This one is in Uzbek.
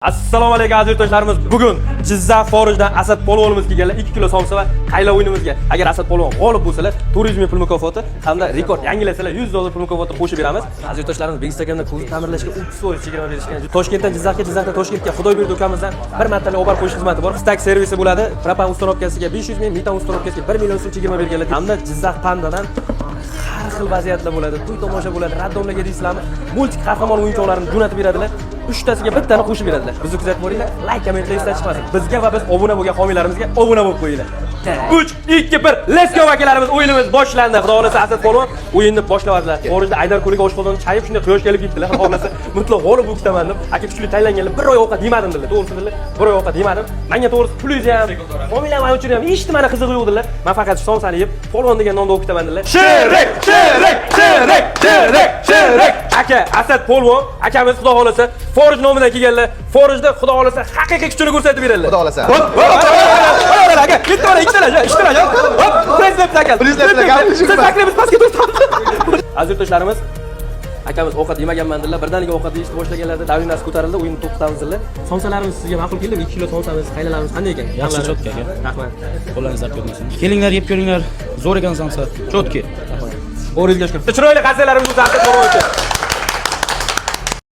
Assalomu alaykum aziz do'stlarimiz. Bugun Jizzax Forijdan Asad Polvonimiz kelganlar 2 kilo somsa va qayla o'yinimizga. Agar Asad Polvon g'olib bo'lsalar, turizm pul mukofoti hamda rekord yangilasalar $100 pul mukofoti qo'shib beramiz. Aziz do'stlarimiz, Instagramda ko'z ta'mirlashga 30% chegirma berishgan. Toshkentdan Jizzaxga, Jizzaxdan Toshkentga Xudoyberdi ukamizdan bir martalik obar qo'yish xizmati bor. Stak servisi bo'ladi. Propan uстановкasiga 500 ming, metan uстановкasiga 1 million so'm chegirma berganlar. Hamda Jizzax Pandadan har xil vaziyatlar bo'ladi. To'y tomosha bo'ladi, raddomlarga deysizlarmi? Multik qahramon o'yinchoqlarini jo'natib beradilar. 3 tasiga bittani qo'shib beradilar. Bizni kuzatib boringlar, like, kommentlar esdan chiqmasin. Bizga va biz obuna bo'lgan homiylarimizga obuna bo'lib qo'yinglar. 3 2 1 let's go vakillarimiz, o'yinimiz boshlandi. Xudo xolasa Asad Polvon o'yinni boshlayaptilar. Xorijda Aydar ko'liga oshqozonni chayib shunday quyosh kelib ketdilar. Xudo xolasa mutlaq g'olib bo'lib ketaman deb. Aka kuchli taylanganlar. Bir oy ovqat yemadim dedilar. To'g'risi dedilar. Bir oy ovqat yemadim. Menga to'g'risi pulingizni ham, homiylarni ham o'chirib ham hech nimani qizig'i yo'q dedilar. Men faqat somsani yeb, Polvon degan nonni o'qib ketaman dedilar. Sherik. Aka Asad Polvon akamiz xudo xolasa Forij nomidan kelganlar. Forijda xudo xolasa haqiqiy kuchini ko'rsatib beradilar. Xudo xolasa. Aka, bitta ikkita. Hop, prezident aka. Siz taklifimiz pastga to'xtab. Aziz do'stlarimiz, akamiz ovqat yemaganman dedilar. Birdaniga ovqat yeyishni boshlaganlarda davinasi ko'tarildi, o'yinni to'xtatamiz dedilar. Somsalarimiz sizga ma'qul keldimi? 2 kilo somsamiz, qaylalarimiz qanday ekan? Yaxshi, cho'tka aka. Rahmat. Qo'llaringiz zarb bo'lsin. Kelinglar, yeb ko'ringlar. Zo'r ekan somsa. Cho'tki. O'ringizga shukur. Chiroyli qaziyalarimiz o'zgartirib bormoqchi.